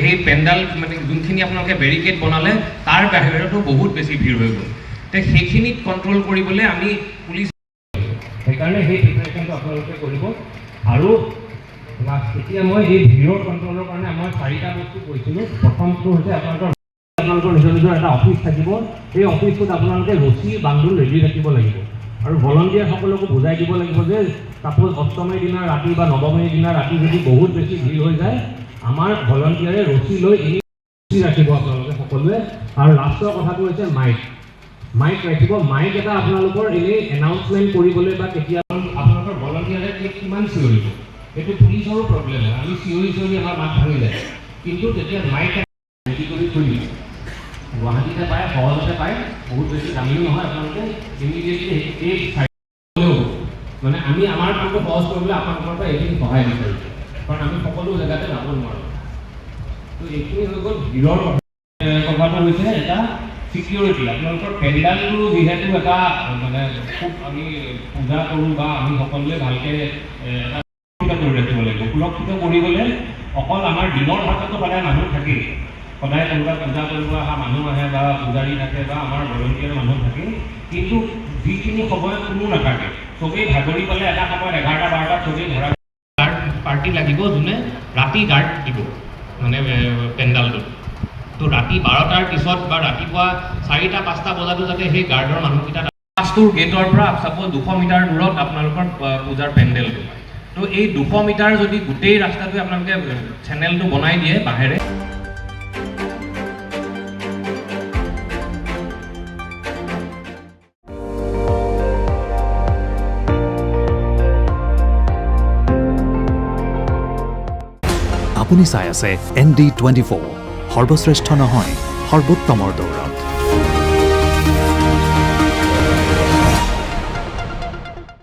সেই পেণ্ডাল মানে যোনখিনি আপোনালোকে বেৰিকেড বনালে তাৰ বাহিৰতো বহুত বেছি ভিৰ হৈ গ'ল। তো সেইখিনিক কণ্ট্ৰল কৰিবলৈ আমি পুলিচ, সেইকাৰণে সেই প্ৰিপাৰেশ্যনটো আপোনালোকে কৰিব। আৰু এতিয়া মই এই ভিৰৰ কণ্ট্ৰলৰ কাৰণে মই 4টা বস্তু কৈছিলোঁ। প্ৰথমটো হৈছে আপোনালোকৰ নিজৰ নিজৰ এটা অফিচ থাকিব। সেই অফিচটোত আপোনালোকে ৰছী বান্ধোন ৰেডি ৰাখিব লাগিব আৰু ভলণ্টিয়াৰসকলকো বুজাই দিব লাগিব যে ছাপ'জ অষ্টমীৰ দিনা ৰাতি বা নৱমীৰ দিনা ৰাতি যদি বহুত বেছি ভিৰ হৈ যায়, আমাৰ ভলণ্টিয়াৰে ৰছী লৈ এনে ৰছী ৰাখিব আপোনালোকে সকলোৱে। আৰু লাষ্টৰ কথাটো হৈছে মাইক ৰাখিব। মাইক এটা আপোনালোকৰ এনেই এনাউন্সমেণ্ট কৰিবলৈ বা কেতিয়াবা আপোনালোকৰ ভলণ্টিয়াৰে কিমান চিঞৰিব, সেইটো পুলিচৰো প্ৰব্লেম হয়। আমি চিঞৰি আমাৰ মাত ভাঙি যায়। কিন্তু তেতিয়া মাইক ৰেডি কৰি থৈ দিব। গুৱাহাটীতে পায়, সহজতে পায়, বহুত বেছি দামীও নহয়। আপোনালোকে ইমিডিয়েটলি এই মানে আমি আমাৰ কামটো সহজ কৰিবলৈ আপোনালোকৰ পৰা এইখিনি সহায় বিচাৰিছোঁ, কাৰণ আমি সকলো জেগাতে যাব নোৱাৰোঁ। তো এইখিনি হৈ গ'ল ভিৰৰ কথাটো হৈছে এটা ছিকিউৰিটি। আপোনালোকৰ পেণ্ডালটো যিহেতু এটা মানে খুব আমি পূজা কৰোঁ বা আমি সকলোৱে ভালকৈ এটা সুৰক্ষিত কৰি ৰাখিব লাগিব। সুৰক্ষিত কৰিবলৈ অকল আমাৰ দিনৰ ভাগতো সদায় মানুহ থাকেই, সদায় কোনোবা পূজা কৰিব অহা মানুহ আহে বা পূজাৰী থাকে বা আমাৰ ভলণ্টিয়াৰ মানুহ থাকে। কিন্তু যিখিনি সময়ত কোনো নাথাকে, চবেই ভাগৰি পালে এটা সময়ত 11-12টাত চবেই ধৰা গাৰ্ড পাৰ্টি লাগিব, যোনে ৰাতি গাৰ্ড দিব মানে পেণ্ডালটোত। তো ৰাতি 12টাৰ পিছত বা ৰাতিপুৱা 4টা-5টা বজাতো যাতে সেই গাৰ্ডৰ মানুহকেইটা ক্লাছটোৰ গেটৰ পৰা ছাপ'জ 200 মিটাৰ দূৰত আপোনালোকৰ পূজাৰ পেণ্ডেলটো। তো এই 200 মিটাৰ যদি গোটেই ৰাস্তাটোৱে আপোনালোকে চেনেলটো বনাই দিয়ে বাঁহেৰে, আপুনি চাই আছে ND24, সৰ্বশ্ৰেষ্ঠ নহয় সৰ্বোত্তমৰ দৌৰ।